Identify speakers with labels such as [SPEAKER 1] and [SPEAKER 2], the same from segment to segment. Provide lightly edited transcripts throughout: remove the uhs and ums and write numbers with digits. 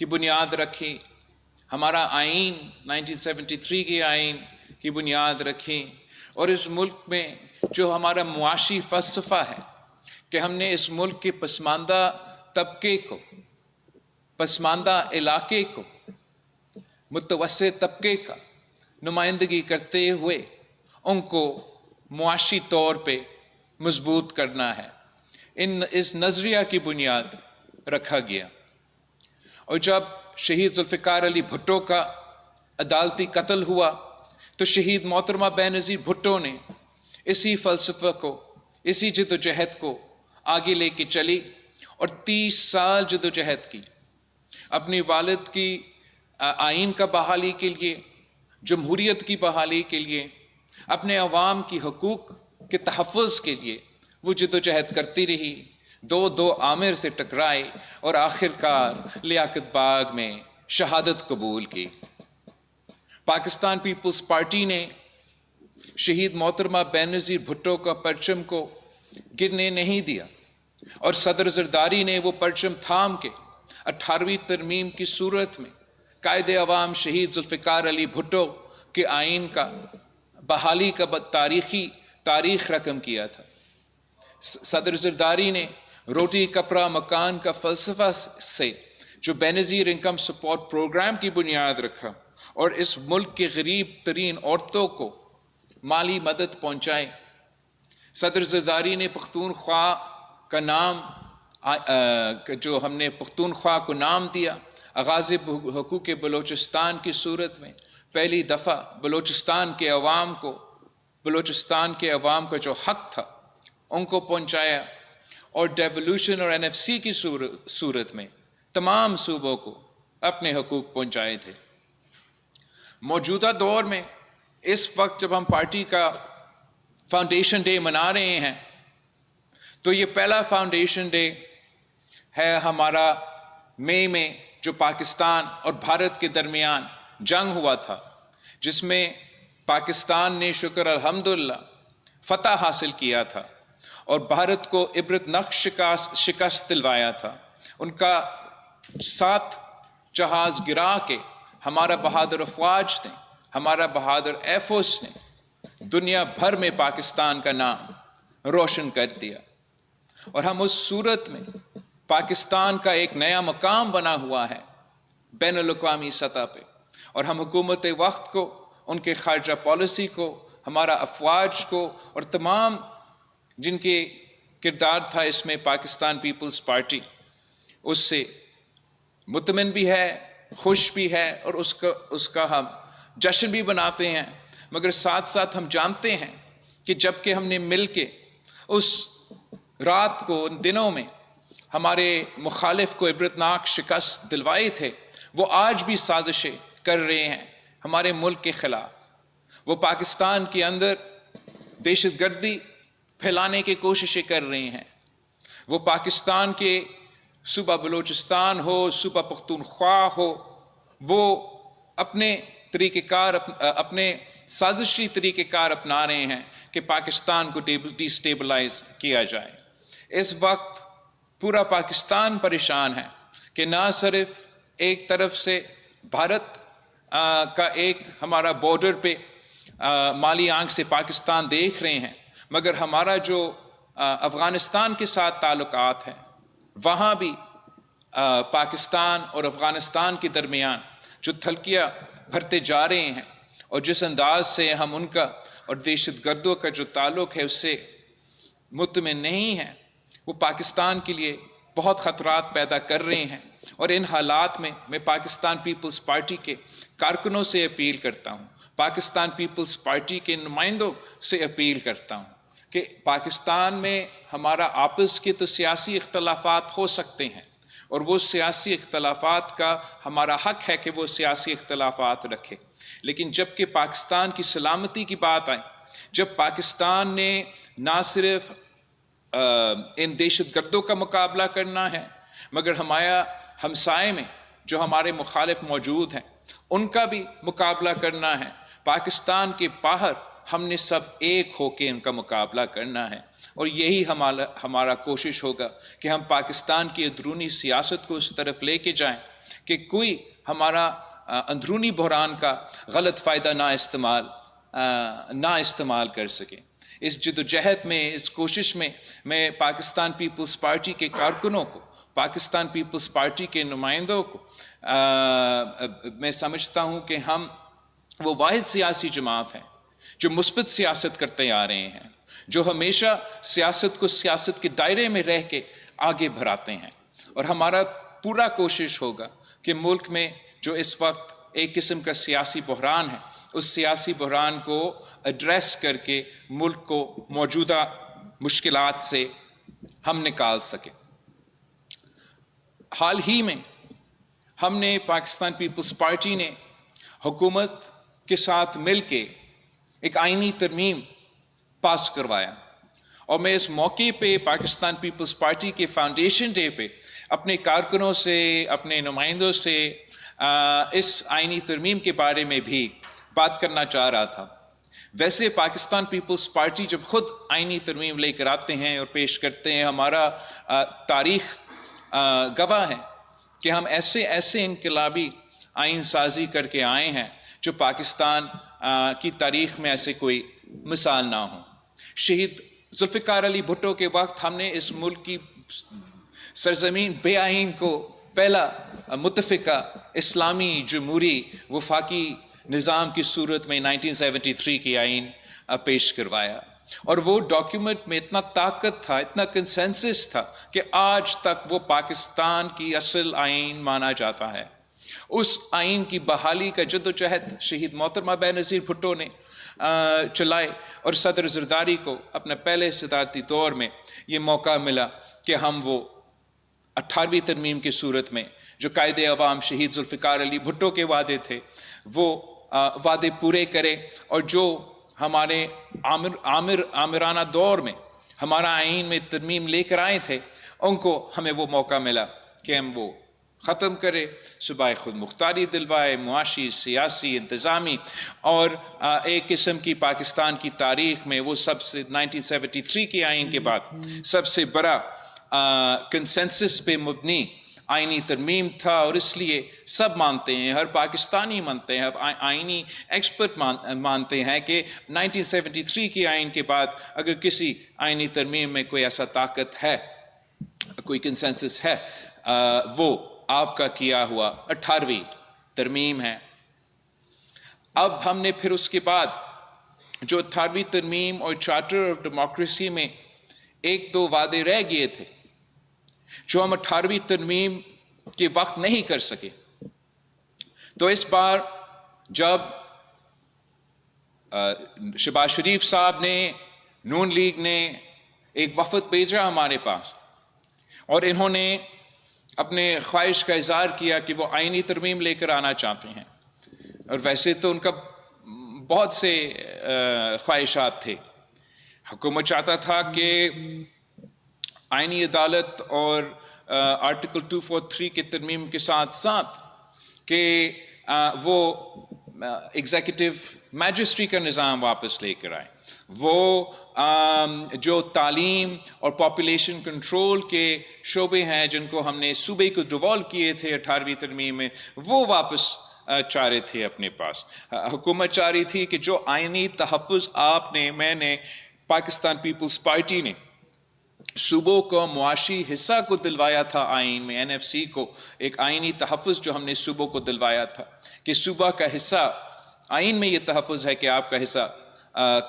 [SPEAKER 1] کی بنیاد رکھی، ہمارا آئین 1973 کے آئین کی بنیاد رکھی، اور اس ملک میں جو ہمارا معاشی فلسفہ ہے کہ ہم نے اس ملک کے پسماندہ طبقے کو، پسماندہ علاقے کو، متوسط طبقے کا نمائندگی کرتے ہوئے ان کو معاشی طور پہ مضبوط کرنا ہے، اس نظریہ کی بنیاد رکھا گیا۔ اور جب شہید ذوالفقار علی بھٹو کا عدالتی قتل ہوا تو شہید محترمہ بینظیر بھٹو نے اسی فلسفہ کو، اسی جد و جہد کو آگے لے کے چلی اور 30 سال جد و جہد کی، اپنی والد کی آئین کا بحالی کے لیے، جمہوریت کی بحالی کے لیے، اپنے عوام کی حقوق کے تحفظ کے لیے وہ جد و جہد کرتی رہی، دو عامر سے ٹکرائی اور آخر کار لیاقت باغ میں شہادت قبول کی۔ پاکستان پیپلز پارٹی نے شہید محترمہ بینظیر بھٹو کا پرچم کو گرنے نہیں دیا، اور صدر زرداری نے وہ پرچم تھام کے 18ویں ترمیم کی صورت میں قائد عوام شہید ذوالفقار علی بھٹو کے آئین کا بحالی کا تاریخ رقم کیا تھا۔ صدر زرداری نے روٹی کپڑا مکان کا فلسفہ سے جو بینظیر انکم سپورٹ پروگرام کی بنیاد رکھا اور اس ملک کے غریب ترین عورتوں کو مالی مدد پہنچائے۔ صدر زرداری نے پختونخوا کا نام جو ہم نے پختونخوا کو نام دیا، آغاز حقوق بلوچستان کی صورت میں پہلی دفعہ بلوچستان کے عوام کا جو حق تھا ان کو پہنچایا، اور ڈیولوشن اور NFC کی صورت میں تمام صوبوں کو اپنے حقوق پہنچائے تھے۔ موجودہ دور میں اس وقت جب ہم پارٹی کا فاؤنڈیشن ڈے منا رہے ہیں تو یہ پہلا فاؤنڈیشن ڈے ہے ہمارا مئی میں جو پاکستان اور بھارت کے درمیان جنگ ہوا تھا، جس میں پاکستان نے شکر الحمدللہ فتح حاصل کیا تھا اور بھارت کو عبرتناک شکست دلوایا تھا۔ ان کا 7 جہاز گرا کے ہمارا بہادر افواج نے، ہمارا بہادر ایئر فورس نے دنیا بھر میں پاکستان کا نام روشن کر دیا، اور ہم اس صورت میں پاکستان کا ایک نیا مقام بنا ہوا ہے بین الاقوامی سطح پہ، اور ہم حکومت وقت کو، ان کے خارجہ پالیسی کو، ہمارا افواج کو، اور تمام جن کے کردار تھا اس میں پاکستان پیپلز پارٹی، اس سے مطمئن بھی ہے، خوش بھی ہے، اور اس کا ہم جشن بھی مناتے ہیں۔ مگر ساتھ ساتھ ہم جانتے ہیں کہ جب کہ ہم نے مل کے اس رات کو، ان دنوں میں ہمارے مخالف کو عبرتناک شکست دلوائی تھے، وہ آج بھی سازشیں کر رہے ہیں ہمارے ملک کے خلاف۔ وہ پاکستان کے اندر دہشت گردی پھیلانے کی کوششیں کر رہے ہیں۔ وہ پاکستان کے صوبہ بلوچستان ہو، صوبہ پختونخوا ہو، وہ اپنے طریقہ کار، اپنے سازشی طریقہ کار اپنا رہے ہیں کہ پاکستان کو ڈی سٹیبلائز کیا جائے۔ اس وقت پورا پاکستان پریشان ہے کہ نہ صرف ایک طرف سے بھارت کا ایک ہمارا بارڈر پہ مالی آنکھ سے پاکستان دیکھ رہے ہیں، مگر ہمارا جو افغانستان کے ساتھ تعلقات ہیں وہاں بھی پاکستان اور افغانستان کے درمیان جو تھلکیاں بھرتے جا رہے ہیں، اور جس انداز سے ہم ان کا اور دہشت گردوں کا جو تعلق ہے اس سے مطمئن نہیں ہیں، وہ پاکستان کے لیے بہت خطرات پیدا کر رہے ہیں۔ اور ان حالات میں میں پاکستان پیپلز پارٹی کے کارکنوں سے اپیل کرتا ہوں، پاکستان پیپلز پارٹی کے نمائندوں سے اپیل کرتا ہوں کہ پاکستان میں ہمارا آپس کے تو سیاسی اختلافات ہو سکتے ہیں، اور وہ سیاسی اختلافات کا ہمارا حق ہے کہ وہ سیاسی اختلافات رکھے، لیکن جب کہ پاکستان کی سلامتی کی بات آئی، جب پاکستان نے نہ صرف ان دہشت گردوں کا مقابلہ کرنا ہے، مگر ہمارا ہمسائے میں جو ہمارے مخالف موجود ہیں ان کا بھی مقابلہ کرنا ہے، پاکستان کے باہر ہم نے سب ایک ہو کے ان کا مقابلہ کرنا ہے، اور یہی ہمارا کوشش ہوگا کہ ہم پاکستان کی اندرونی سیاست کو اس طرف لے کے جائیں کہ کوئی ہمارا اندرونی بحران کا غلط فائدہ نہ استعمال کر سکے۔ اس جدوجہد میں، اس کوشش میں، میں پاکستان پیپلز پارٹی کے کارکنوں کو، پاکستان پیپلز پارٹی کے نمائندوں کو میں سمجھتا ہوں کہ ہم وہ واحد سیاسی جماعت ہیں جو مثبت سیاست کرتے آ رہے ہیں، جو ہمیشہ سیاست کو سیاست کے دائرے میں رہ کے آگے بڑھاتے ہیں، اور ہمارا پورا کوشش ہوگا کہ ملک میں جو اس وقت ایک قسم کا سیاسی بحران ہے، اس سیاسی بحران کو ایڈریس کر کے ملک کو موجودہ مشکلات سے ہم نکال سکیں۔ حال ہی میں ہم نے، پاکستان پیپلز پارٹی نے حکومت کے ساتھ مل کے ایک آئینی ترمیم پاس کروایا، اور میں اس موقع پہ پاکستان پیپلز پارٹی کے فاؤنڈیشن ڈے پہ اپنے کارکنوں سے، اپنے نمائندوں سے اس آئینی ترمیم کے بارے میں بھی بات کرنا چاہ رہا تھا۔ ویسے پاکستان پیپلز پارٹی جب خود آئینی ترمیم لے کر آتے ہیں اور پیش کرتے ہیں، ہمارا تاریخ گواہ ہے کہ ہم ایسے انقلابی آئین سازی کر کے آئے ہیں جو پاکستان کی تاریخ میں ایسے کوئی مثال نہ ہو۔ شہید ذوالفقار علی بھٹو کے وقت ہم نے اس ملک کی سرزمین بے آئین کو پہلا متفقہ اسلامی جمہوری وفاقی نظام کی صورت میں 1973 کی آئین پیش کروایا، اور وہ ڈاکیومنٹ میں اتنا طاقت تھا، اتنا کنسنسس تھا کہ آج تک وہ پاکستان کی اصل آئین مانا جاتا ہے۔ اس آئین کی بحالی کا جدوجہد شہید محترمہ بے نظیر بھٹو نے چلائے، اور صدر زرداری کو اپنے پہلے صدارتی دور میں یہ موقع ملا کہ ہم وہ 18ویں ترمیم کی صورت میں جو قائد عوام شہید ذوالفقار علی بھٹو کے وعدے تھے وہ وعدے پورے کرے، اور جو ہمارے آمرانہ دور میں ہمارا آئین میں ترمیم لے کر آئے تھے، ان کو ہمیں وہ موقع ملا کہ ہم وہ ختم کرے، صوبہ خود مختاری دلوائے، معاشی، سیاسی، انتظامی، اور ایک قسم کی پاکستان کی تاریخ میں وہ سب سے 1973 کے آئین کے بعد سب سے بڑا کنسنسس پہ مبنی آئینی ترمیم تھا، اور اس لیے سب مانتے ہیں، ہر پاکستانی مانتے ہیں، آئینی ایکسپرٹ مانتے ہیں کہ 1973 کی آئین کے بعد اگر کسی آئینی ترمیم میں کوئی ایسا طاقت ہے، کوئی کنسنسس ہے، وہ آپ کا کیا ہوا 18ویں ترمیم ہے۔ اب ہم نے پھر اس کے بعد جو 18ویں ترمیم اور چارٹر آف ڈیموکریسی میں ایک دو وعدے رہ گئے تھے جو ہم 18ویں ترمیم کے وقت نہیں کر سکے، تو اس بار جب شہباز شریف صاحب نے، نون لیگ نے ایک وفد بھیجا ہمارے پاس، اور انہوں نے اپنے خواہش کا اظہار کیا کہ وہ آئینی ترمیم لے کر آنا چاہتے ہیں، اور ویسے تو ان کا بہت سے خواہشات تھے۔ حکومت چاہتا تھا کہ آئینی عدالت اور آرٹیکل 243 کے ترمیم کے ساتھ ساتھ کہ وہ ایگزیکٹو میجسٹری کا نظام واپس لے کر آئے، وہ جو تعلیم اور پاپولیشن کنٹرول کے شعبے ہیں جن کو ہم نے صوبے کو ڈیوالو کیے تھے 18ویں ترمیم میں، وہ واپس چاہ رہے تھے اپنے پاس۔ حکومت چاہ رہی تھی کہ جو آئینی تحفظ میں نے پاکستان پیپلز پارٹی نے صوبوں کو معاشی حصہ کو دلوایا تھا آئین میں، NFC کو ایک آئینی تحفظ جو ہم نے صوبوں کو دلوایا تھا کہ صوبہ کا حصہ، آئین میں یہ تحفظ ہے کہ آپ کا حصہ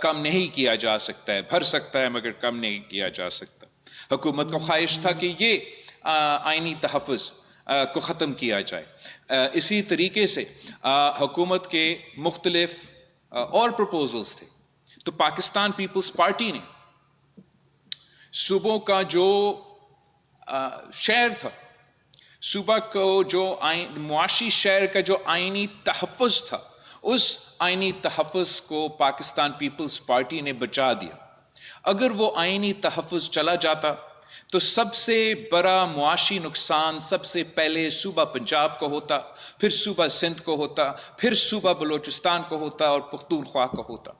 [SPEAKER 1] کم نہیں کیا جا سکتا ہے، بھر سکتا ہے مگر کم نہیں کیا جا سکتا۔ حکومت کا خواہش تھا کہ یہ آئینی تحفظ کو ختم کیا جائے۔ اسی طریقے سے حکومت کے مختلف اور پروپوزلز تھے، تو پاکستان پیپلز پارٹی نے صوبوں کا جو شہر تھا، صوبہ کو جو معاشی شہر کا جو آئینی تحفظ تھا، اس آئینی تحفظ کو پاکستان پیپلز پارٹی نے بچا دیا۔ اگر وہ آئینی تحفظ چلا جاتا تو سب سے بڑا معاشی نقصان سب سے پہلے صوبہ پنجاب کو ہوتا، پھر صوبہ سندھ کو ہوتا، پھر صوبہ بلوچستان کو ہوتا، اور پختونخوا کو ہوتا۔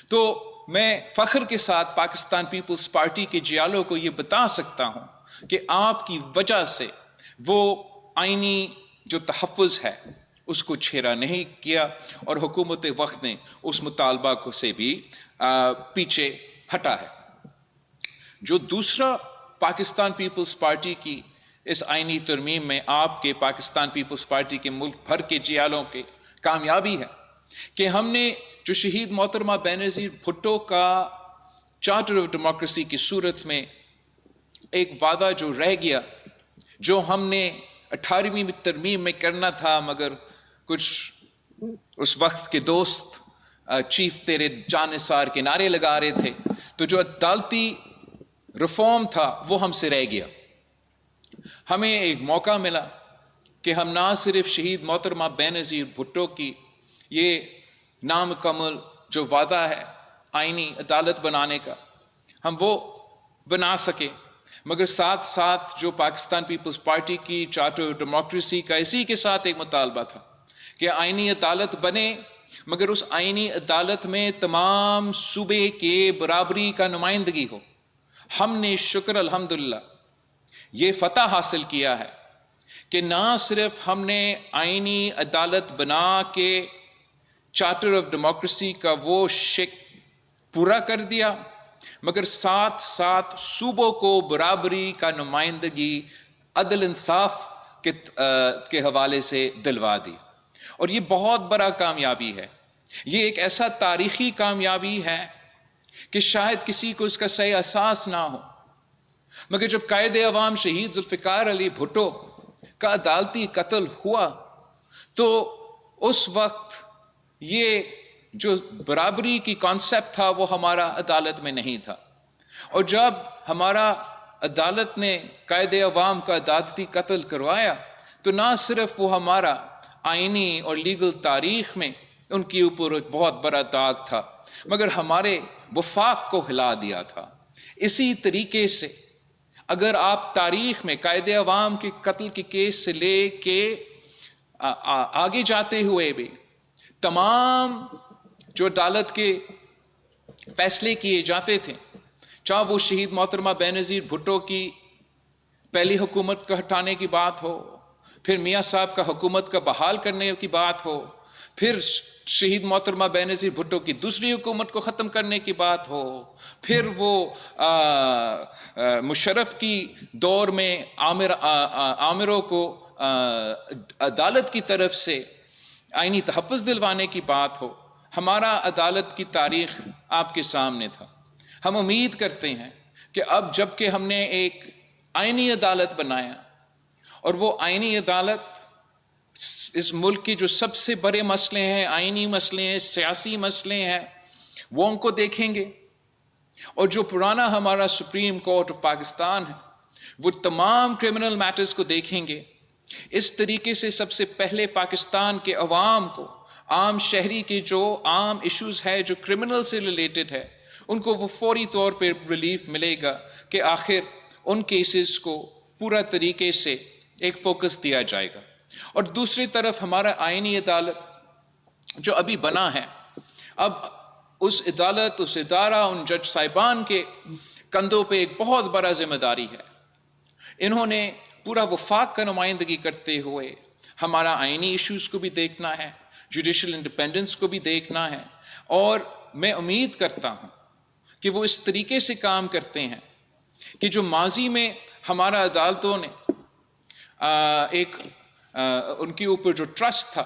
[SPEAKER 1] تو میں فخر کے ساتھ پاکستان پیپلز پارٹی کے جیالوں کو یہ بتا سکتا ہوں کہ آپ کی وجہ سے وہ آئینی جو تحفظ ہے اس کو چھیڑا نہیں کیا، اور حکومت وقت نے اس مطالبہ کو سے بھی پیچھے ہٹا ہے۔ جو دوسرا پاکستان پیپلز پارٹی کی اس آئینی ترمیم میں آپ کے پاکستان پیپلز پارٹی کے ملک بھر کے جیالوں کے کامیابی ہے کہ ہم نے جو شہید محترمہ بینظیر بھٹو کا چارٹر آف ڈیموکریسی کی صورت میں ایک وعدہ جو رہ گیا، جو ہم نے 18ویں ترمیم میں کرنا تھا، مگر کچھ اس وقت کے دوست چیف تیرے جان نثار کے نعرے لگا رہے تھے، تو جو عدالتی ریفارم تھا وہ ہم سے رہ گیا۔ ہمیں ایک موقع ملا کہ ہم نہ صرف شہید محترمہ بینظیر بھٹو کی یہ نامکمل جو وعدہ ہے آئینی عدالت بنانے کا ہم وہ بنا سکے، مگر ساتھ ساتھ جو پاکستان پیپلز پارٹی کی چارٹر آف ڈیموکریسی کا اسی کے ساتھ ایک مطالبہ تھا کہ آئینی عدالت بنے، مگر اس آئینی عدالت میں تمام صوبے کے برابری کا نمائندگی ہو۔ ہم نے شکر الحمدللہ یہ فتح حاصل کیا ہے کہ نہ صرف ہم نے آئینی عدالت بنا کے چارٹر آف ڈیموکریسی کا وہ شک پورا کر دیا، مگر ساتھ ساتھ صوبوں کو برابری کا نمائندگی عدل انصاف کے حوالے سے دلوا دی، اور یہ بہت بڑا کامیابی ہے۔ یہ ایک ایسا تاریخی کامیابی ہے کہ شاید کسی کو اس کا صحیح احساس نہ ہو، مگر جب قائد عوام شہید ذوالفقار علی بھٹو کا عدالتی قتل ہوا تو اس وقت یہ جو برابری کی کانسیپٹ تھا وہ ہمارا عدالت میں نہیں تھا، اور جب ہمارا عدالت نے قائد عوام کا عدالتی قتل کروایا تو نہ صرف وہ ہمارا آئینی اور لیگل تاریخ میں ان کے اوپر ایک بہت بڑا داغ تھا، مگر ہمارے وفاق کو ہلا دیا تھا۔ اسی طریقے سے اگر آپ تاریخ میں قائد عوام کے قتل کے کیس سے لے کے آگے جاتے ہوئے بھی تمام جو عدالت کے فیصلے کیے جاتے تھے، چاہے وہ شہید محترمہ بینظیر بھٹو کی پہلی حکومت کا ہٹانے کی بات ہو، پھر میاں صاحب کا حکومت کا بحال کرنے کی بات ہو، پھر شہید محترمہ بینظیر بھٹو کی دوسری حکومت کو ختم کرنے کی بات ہو، پھر وہ مشرف کی دور میں عامروں کو عدالت کی طرف سے آئینی تحفظ دلوانے کی بات ہو، ہمارا عدالت کی تاریخ آپ کے سامنے تھا۔ ہم امید کرتے ہیں کہ اب جب کہ ہم نے ایک آئینی عدالت بنایا، اور وہ آئینی عدالت اس ملک کے جو سب سے بڑے مسئلے ہیں، آئینی مسئلے ہیں، سیاسی مسئلے ہیں، وہ ان کو دیکھیں گے، اور جو پرانا ہمارا سپریم کورٹ آف پاکستان ہے وہ تمام کرمنل میٹرز کو دیکھیں گے۔ اس طریقے سے سب سے پہلے پاکستان کے عوام کو، عام شہری کے جو عام ایشوز ہے جو کرمنل سے ریلیٹڈ ہے، ان کو وہ فوری طور پہ ریلیف ملے گا کہ آخر ان کیسز کو پورا طریقے سے ایک فوکس دیا جائے گا۔ اور دوسری طرف ہمارا آئینی عدالت جو ابھی بنا ہے، اب اس عدالت، اس ادارہ، ان جج صاحبان کے کندھوں پہ ایک بہت بڑا ذمہ داری ہے۔ انہوں نے پورا وفاق کا نمائندگی کرتے ہوئے ہمارا آئینی ایشوز کو بھی دیکھنا ہے، جوڈیشل انڈیپینڈنس کو بھی دیکھنا ہے، اور میں امید کرتا ہوں کہ وہ اس طریقے سے کام کرتے ہیں کہ جو ماضی میں ہمارا عدالتوں نے ان کے اوپر جو ٹرسٹ تھا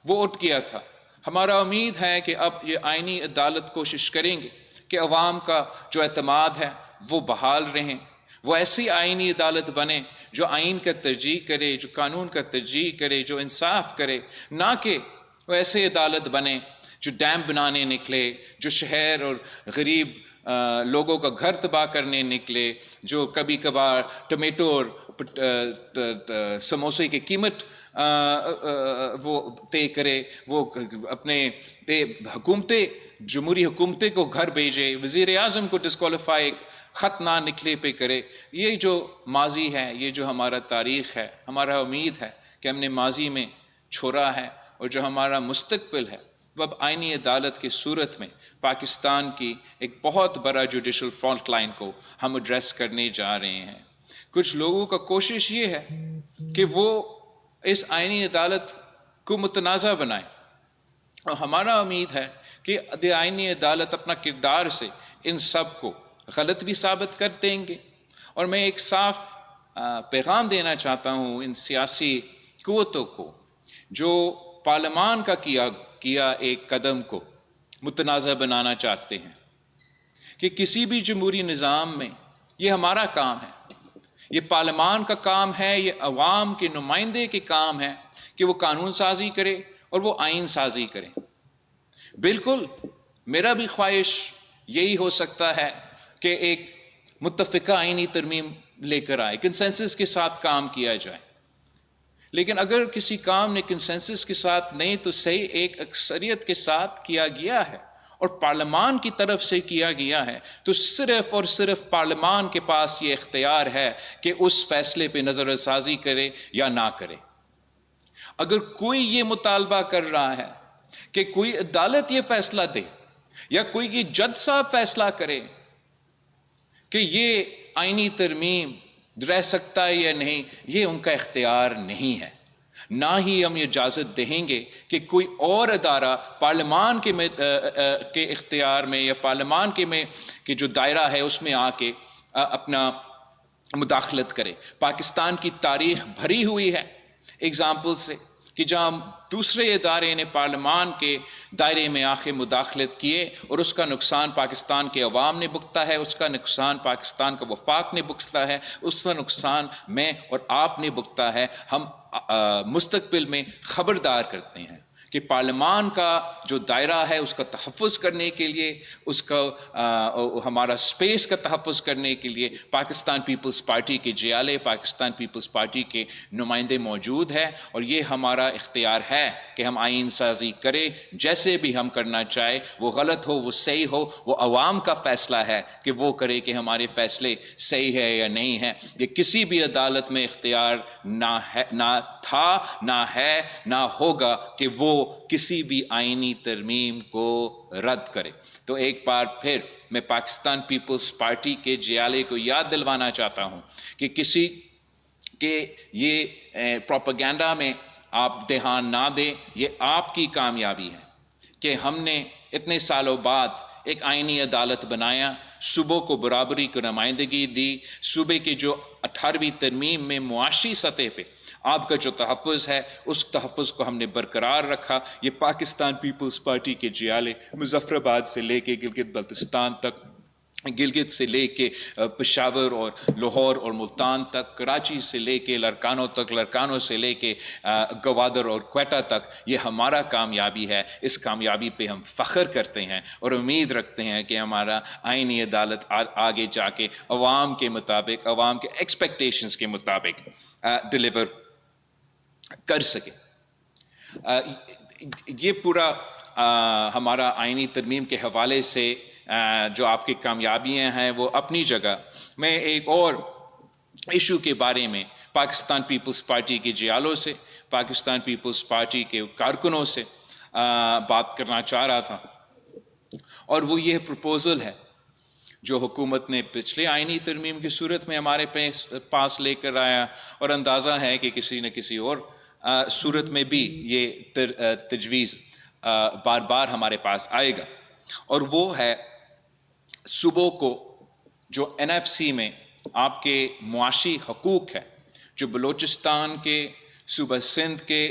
[SPEAKER 1] وہ اٹھ گیا تھا، ہمارا امید ہے کہ اب یہ آئینی عدالت کوشش کریں گے کہ عوام کا جو اعتماد ہے وہ بحال رہیں، وہ ایسی آئینی عدالت بنے جو آئین کا ترجیح کرے، جو قانون کا ترجیح کرے، جو انصاف کرے، نہ کہ وہ ایسے عدالت بنے جو ڈیم بنانے نکلے، جو شہر اور غریب لوگوں کا گھر تباہ کرنے نکلے، جو کبھی کبھار ٹمیٹو اور سموسے کی قیمت وہ طے کرے، وہ اپنے حکومتیں، جمہوری حکومتیں کو گھر بھیجے، وزیر اعظم کو ڈسکوالیفائی خط نہ نکلے پہ کرے۔ یہ جو ماضی ہے، یہ جو ہمارا تاریخ ہے، ہمارا امید ہے کہ ہم نے ماضی میں چھوڑا ہے، اور جو ہمارا مستقبل ہے اب آئینی عدالت کی صورت میں پاکستان کی ایک بہت بڑا جوڈیشل فرنٹ لائن کو ہم ایڈریس کرنے جا رہے ہیں۔ کچھ لوگوں کا کوشش یہ ہے کہ وہ اس آئینی عدالت کو متنازع بنائیں، اور ہمارا امید ہے کہ آئینی عدالت اپنا کردار سے ان سب کو غلط بھی ثابت کر دیں گے۔ اور میں ایک صاف پیغام دینا چاہتا ہوں ان سیاسی قوتوں کو جو پارلیمان کا کیا ایک قدم کو متنازع بنانا چاہتے ہیں، کہ کسی بھی جمہوری نظام میں یہ ہمارا کام ہے، یہ پارلیمان کا کام ہے، یہ عوام کے نمائندے کے کام ہے کہ وہ قانون سازی کرے اور وہ آئین سازی کرے۔ بالکل میرا بھی خواہش یہی ہو سکتا ہے کہ ایک متفقہ آئینی ترمیم لے کر آئے، کنسنسس کے ساتھ کام کیا جائے، لیکن اگر کسی کام نے کنسنسس کے ساتھ نہیں تو صحیح ایک اکثریت کے ساتھ کیا گیا ہے اور پارلیمان کی طرف سے کیا گیا ہے، تو صرف اور صرف پارلیمان کے پاس یہ اختیار ہے کہ اس فیصلے پہ نظر ثانی کرے یا نہ کرے۔ اگر کوئی یہ مطالبہ کر رہا ہے کہ کوئی عدالت یہ فیصلہ دے یا کوئی یہ جج صاحب فیصلہ کرے کہ یہ آئینی ترمیم رہ سکتا ہے یا نہیں، یہ ان کا اختیار نہیں ہے۔ نہ ہی ہم یہ اجازت دیں گے کہ کوئی اور ادارہ پارلیمان کے اختیار میں یا پارلیمان کے جو دائرہ ہے اس میں آ کے اپنا مداخلت کرے۔ پاکستان کی تاریخ بھری ہوئی ہے اگزامپل سے کہ جہاں دوسرے ادارے نے پارلیمان کے دائرے میں آخر مداخلت کیے اور اس کا نقصان پاکستان کے عوام نے بھگتا ہے، اس کا نقصان پاکستان کا وفاق نے بھگتا ہے، اس کا نقصان میں اور آپ نے بھگتا ہے۔ ہم مستقبل میں خبردار کرتے ہیں کہ پارلیمان کا جو دائرہ ہے اس کا تحفظ کرنے کے لیے، اس کا ہمارا سپیس کا تحفظ کرنے کے لیے پاکستان پیپلز پارٹی کے جیالے، پاکستان پیپلز پارٹی کے نمائندے موجود ہیں، اور یہ ہمارا اختیار ہے کہ ہم آئین سازی کریں جیسے بھی ہم کرنا چاہے، وہ غلط ہو وہ صحیح ہو، وہ عوام کا فیصلہ ہے کہ وہ کرے کہ ہمارے فیصلے صحیح ہے یا نہیں ہے۔ یہ کسی بھی عدالت میں اختیار نہ تھا، نہ ہے، نہ ہوگا کہ وہ کسی بھی آئینی ترمیم کو رد کرے۔ تو ایک بار پھر میں پاکستان پیپلز پارٹی کے جیالے کو یاد دلوانا چاہتا ہوں کہ کسی کے یہ پروپیگنڈا میں آپ دھیان نہ دیں، یہ آپ کی کامیابی ہے کہ ہم نے اتنے سالوں بعد ایک آئینی عدالت بنایا، صوبوں کو برابری کو نمائندگی دی، صوبے کے جو 18ویں ترمیم میں معاشی سطح پہ آپ کا جو تحفظ ہے اس تحفظ کو ہم نے برقرار رکھا۔ یہ پاکستان پیپلز پارٹی کے جیالے مظفر آباد سے لے کے گلگت بلتستان تک، گلگت سے لے کے پشاور اور لاہور اور ملتان تک، کراچی سے لے کے لڑکانوں تک، لڑکانوں سے لے کے گوادر اور کوئٹہ تک، یہ ہمارا کامیابی ہے۔ اس کامیابی پہ ہم فخر کرتے ہیں اور امید رکھتے ہیں کہ ہمارا آئینی عدالت آگے جا کے عوام کے مطابق، عوام کے ایکسپیکٹیشنز کے مطابق ڈیلیور کر سکے۔ یہ پورا ہمارا آئینی ترمیم کے حوالے سے جو آپ کی کامیابیاں ہیں وہ اپنی جگہ۔ میں ایک اور ایشو کے بارے میں پاکستان پیپلز پارٹی کے جیالوں سے، پاکستان پیپلز پارٹی کے کارکنوں سے بات کرنا چاہ رہا تھا، اور وہ یہ پروپوزل ہے جو حکومت نے پچھلے آئینی ترمیم کی صورت میں ہمارے پاس لے کر آیا، اور اندازہ ہے کہ کسی نہ کسی اور صورت میں بھی یہ تجویز بار بار ہمارے پاس آئے گا، اور وہ ہے صوبوں کو جو NFC میں آپ کے معاشی حقوق ہے، جو بلوچستان کے، صوبہ سندھ کے،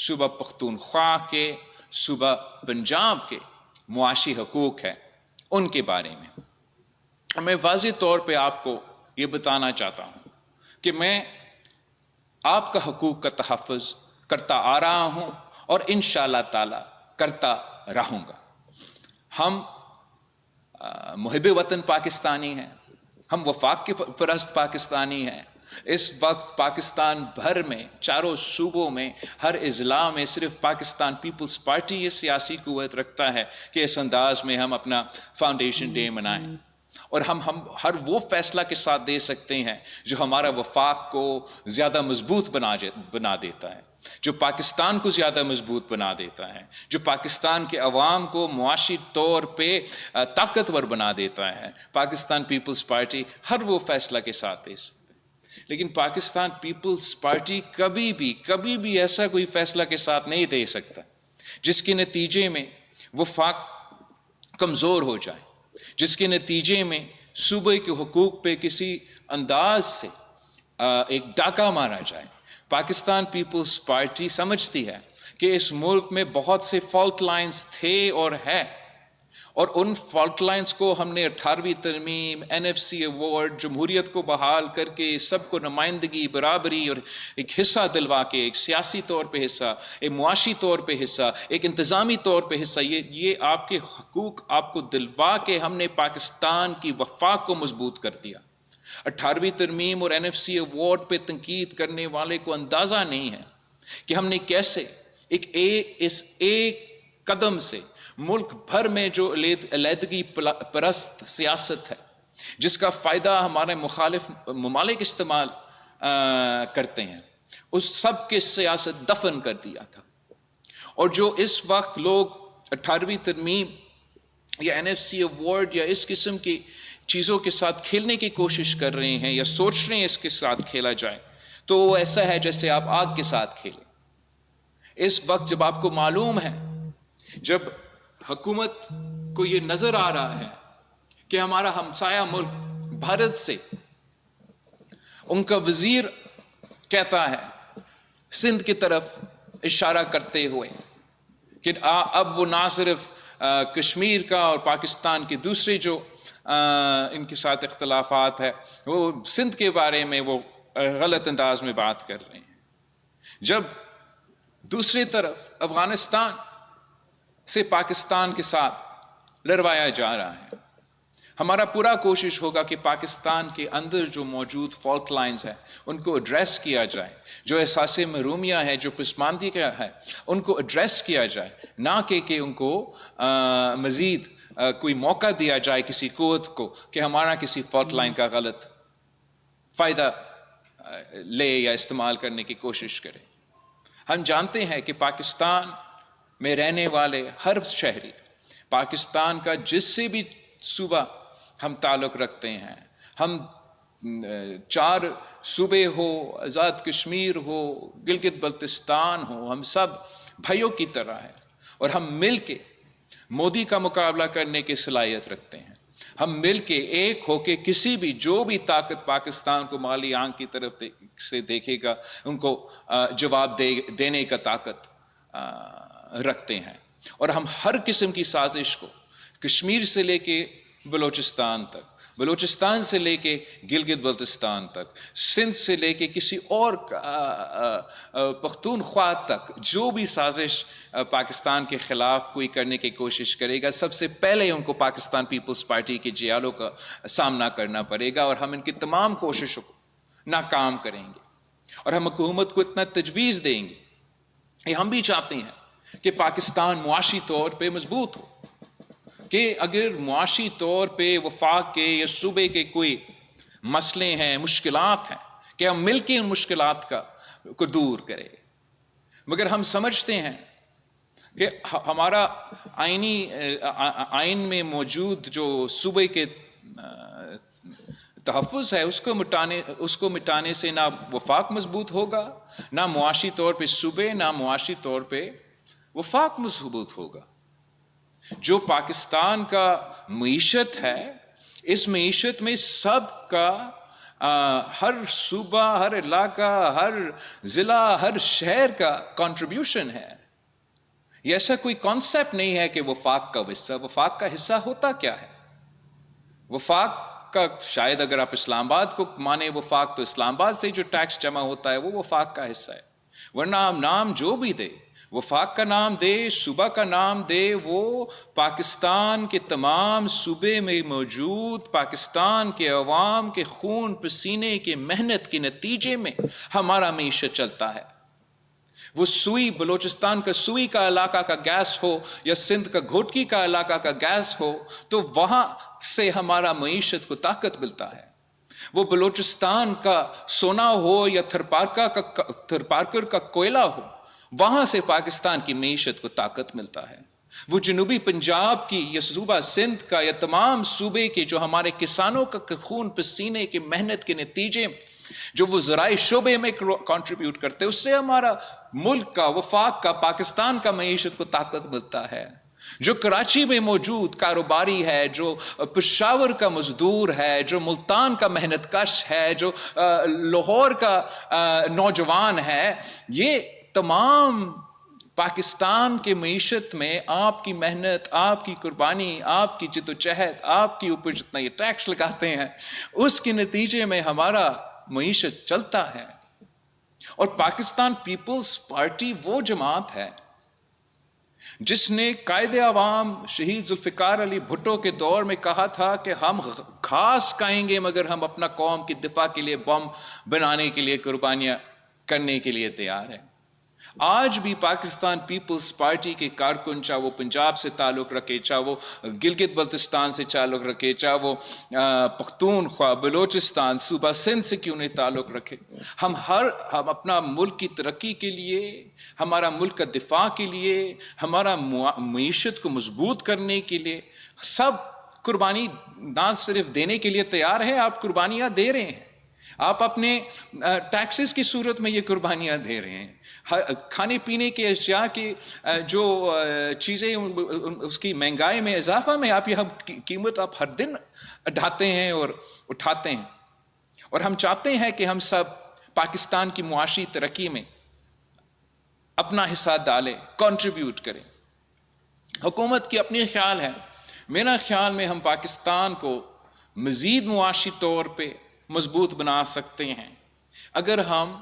[SPEAKER 1] صوبہ پختونخوا کے، صوبہ پنجاب کے معاشی حقوق ہے، ان کے بارے میں میں واضح طور پہ آپ کو یہ بتانا چاہتا ہوں کہ میں آپ کا حقوق کا تحفظ کرتا آ رہا ہوں اور انشاءاللہ تعالی کرتا رہوں گا۔ ہم محب وطن پاکستانی ہیں، ہم وفاق کے پرست پاکستانی ہیں۔ اس وقت پاکستان بھر میں، چاروں صوبوں میں، ہر اضلاع میں صرف پاکستان پیپلز پارٹی یہ سیاسی قوت رکھتا ہے کہ اس انداز میں ہم اپنا فاؤنڈیشن ڈے منائیں، اور ہم ہر وہ فیصلہ کے ساتھ دے سکتے ہیں جو ہمارا وفاق کو زیادہ مضبوط بنا دیتا ہے۔ جو پاکستان کو زیادہ مضبوط بنا دیتا ہے، جو پاکستان کے عوام کو معاشی طور پہ طاقتور بنا دیتا ہے، پاکستان پیپلز پارٹی ہر وہ فیصلہ کے ساتھ دے سکتے ہیں۔ لیکن پاکستان پیپلز پارٹی کبھی بھی ایسا کوئی فیصلہ کے ساتھ نہیں دے سکتا جس کے نتیجے میں وفاق کمزور ہو جائے، جس کے نتیجے میں صوبے کے حقوق پہ کسی انداز سے ایک ڈاکہ مارا جائے۔ پاکستان پیپلز پارٹی سمجھتی ہے کہ اس ملک میں بہت سے فالٹ لائنز تھے اور ہے، اور ان فالٹ لائنز کو ہم نے 18ویں ترمیم، NFC ایوارڈ، جمہوریت کو بحال کر کے سب کو نمائندگی، برابری اور ایک حصہ دلوا کے، ایک سیاسی طور پہ حصہ، ایک معاشی طور پہ حصہ، ایک انتظامی طور پہ حصہ، یہ آپ کے حقوق آپ کو دلوا کے ہم نے پاکستان کی وفاق کو مضبوط کر دیا۔ 18ویں ترمیم اور NFC ایوارڈ پہ تنقید کرنے والے کو اندازہ نہیں ہے کہ ہم نے کیسے اس ایک قدم سے ملک بھر میں جو علیحدگی پرست سیاست ہے، جس کا فائدہ ہمارے مخالف ممالک استعمال کرتے ہیں، اس سب کے سیاست دفن کر دیا تھا۔ اور جو اس وقت لوگ 18ویں ترمیم یا NFC ایوارڈ یا اس قسم کی چیزوں کے ساتھ کھیلنے کی کوشش کر رہے ہیں یا سوچ رہے ہیں اس کے ساتھ کھیلا جائے، تو وہ ایسا ہے جیسے آپ آگ کے ساتھ کھیلیں۔ اس وقت جب آپ کو معلوم ہے، جب حکومت کو یہ نظر آ رہا ہے کہ ہمارا ہمسایہ ملک بھارت سے، ان کا وزیر کہتا ہے سندھ کی طرف اشارہ کرتے ہوئے کہ اب وہ نہ صرف کشمیر کا اور پاکستان کے دوسرے جو ان کے ساتھ اختلافات ہے، وہ سندھ کے بارے میں وہ غلط انداز میں بات کر رہے ہیں، جب دوسری طرف افغانستان سے پاکستان کے ساتھ لڑوایا جا رہا ہے۔ ہمارا پورا کوشش ہوگا کہ پاکستان کے اندر جو موجود فالٹ لائنز ہیں ان کو ایڈریس کیا جائے، جو احساس محرومیہ ہے، جو پسماندگی کا ہے، ان کو ایڈریس کیا جائے، نہ کہ ان کو مزید کوئی موقع دیا جائے کسی قوت کو کہ ہمارا کسی فالٹ لائن کا غلط فائدہ لے یا استعمال کرنے کی کوشش کرے۔ ہم جانتے ہیں کہ پاکستان میں رہنے والے ہر شہری، پاکستان کا جس سے بھی صوبہ ہم تعلق رکھتے ہیں، ہم 4 صوبے ہو، آزاد کشمیر ہو، گلگت بلتستان ہو، ہم سب بھائیوں کی طرح ہیں، اور ہم مل کے مودی کا مقابلہ کرنے کی صلاحیت رکھتے ہیں۔ ہم مل کے ایک ہو کے کسی بھی جو بھی طاقت پاکستان کو مالی آنکھ کی طرف سے دیکھے گا، ان کو جواب دینے کا طاقت رکھتے ہیں، اور ہم ہر قسم کی سازش کو کشمیر سے لے کے بلوچستان تک، بلوچستان سے لے کے گلگت بلتستان تک، سندھ سے لے کے کسی اور پختونخوا تک، جو بھی سازش پاکستان کے خلاف کوئی کرنے کی کوشش کرے گا، سب سے پہلے ان کو پاکستان پیپلز پارٹی کے جیالوں کا سامنا کرنا پڑے گا، اور ہم ان کی تمام کوششوں کو ناکام کریں گے، اور ہم حکومت کو اتنا تجویز دیں گے۔ یہ ہم بھی چاہتے ہیں کہ پاکستان معاشی طور پہ مضبوط ہو، کہ اگر معاشی طور پہ وفاق کے یا صوبے کے کوئی مسئلے ہیں، مشکلات ہیں، کہ ہم مل کے ان مشکلات کو دور کریں۔ مگر ہم سمجھتے ہیں کہ ہمارا آئین میں موجود جو صوبے کے تحفظ ہے، اس کو مٹانے سے نہ وفاق مضبوط ہوگا، نہ معاشی طور پہ صوبے، نہ معاشی طور پہ وفاق مضبوط ہوگا۔ جو پاکستان کا معیشت ہے، اس معیشت میں سب کا ہر صوبہ، ہر علاقہ، ہر ضلع، ہر شہر کا کنٹریبیوشن ہے۔ یہ ایسا کوئی کانسیپٹ نہیں ہے کہ وفاق کا حصہ، وفاق کا حصہ ہوتا کیا ہے؟ وفاق کا شاید اگر آپ اسلام آباد کو مانے وفاق، تو اسلام آباد سے جو ٹیکس جمع ہوتا ہے وہ وفاق کا حصہ ہے، ورنہ آپ نام جو بھی دے، وفاق کا نام دے، صوبہ کا نام دے، وہ پاکستان کے تمام صوبے میں موجود پاکستان کے عوام کے خون پسینے کے محنت کے نتیجے میں ہمارا معیشت چلتا ہے۔ وہ سوئی بلوچستان کا سوئی کا علاقہ کا گیس ہو یا سندھ کا گھوٹکی کا علاقہ کا گیس ہو، تو وہاں سے ہمارا معیشت کو طاقت ملتا ہے۔ وہ بلوچستان کا سونا ہو یا تھرپارکر کا کوئلہ ہو، وہاں سے پاکستان کی معیشت کو طاقت ملتا ہے۔ وہ جنوبی پنجاب کی یا صوبہ سندھ کا یا تمام صوبے کے جو ہمارے کسانوں کا خون پسینے کی محنت کے نتیجے جو وہ زراعی شعبے میں کنٹریبیوٹ کرتے، اس سے ہمارا ملک کا، وفاق کا، پاکستان کا معیشت کو طاقت ملتا ہے۔ جو کراچی میں موجود کاروباری ہے، جو پشاور کا مزدور ہے، جو ملتان کا محنت کش ہے، جو لاہور کا نوجوان ہے، یہ تمام پاکستان کے معیشت میں آپ کی محنت، آپ کی قربانی، آپ کی جدوجہد، آپ کی اوپر جتنا یہ ٹیکس لگاتے ہیں، اس کے نتیجے میں ہمارا معیشت چلتا ہے۔ اور پاکستان پیپلز پارٹی وہ جماعت ہے جس نے قائد عوام شہید ذوالفقار علی بھٹو کے دور میں کہا تھا کہ ہم گھاس کھائیں گے مگر ہم اپنا قوم کی دفاع کے لیے بم بنانے کے لیے قربانیاں کرنے کے لیے تیار ہیں۔ آج بھی پاکستان پیپلز پارٹی کے کارکن، چاہے وہ پنجاب سے تعلق رکھے، چاہے وہ گلگت بلتستان سے تعلق رکھے، چاہے وہ پختونخوا، بلوچستان، صوبہ سندھ سے کیوں نہیں تعلق رکھے، ہم اپنا ملک کی ترقی کے لیے، ہمارا ملک کا دفاع کے لیے، ہمارا معیشت کو مضبوط کرنے کے لیے سب قربانی نہ صرف دینے کے لیے تیار ہے، آپ قربانیاں دے رہے ہیں۔ آپ اپنے ٹیکسز کی صورت میں یہ قربانیاں دے رہے ہیں۔ کھانے پینے کے اشیاء کی جو چیزیں اس کی مہنگائی میں اضافہ میں آپ یہ قیمت آپ ہر دن ڈھاتے ہیں اور اٹھاتے ہیں، اور ہم چاہتے ہیں کہ ہم سب پاکستان کی معاشی ترقی میں اپنا حصہ ڈالیں، کنٹریبیوٹ کریں۔ حکومت کی اپنی خیال ہے، میرا خیال میں ہم پاکستان کو مزید معاشی طور پہ مضبوط بنا سکتے ہیں اگر ہم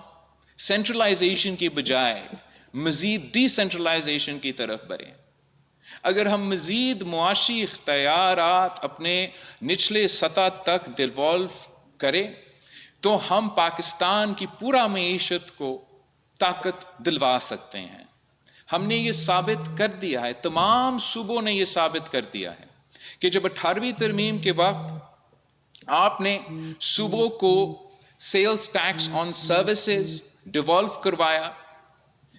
[SPEAKER 1] سینٹرلائزیشن کی بجائے مزید ڈی سینٹرلائزیشن کی طرف بڑھیں، اگر ہم مزید معاشی اختیارات اپنے نچلے سطح تک ڈیولو کریں تو ہم پاکستان کی پورا معیشت کو طاقت دلوا سکتے ہیں۔ ہم نے یہ ثابت کر دیا ہے، تمام صوبوں نے یہ ثابت کر دیا ہے کہ جب 18ویں ترمیم کے وقت آپ نے صوبوں کو سیلز ٹیکس آن سروسز ڈیولو کروایا،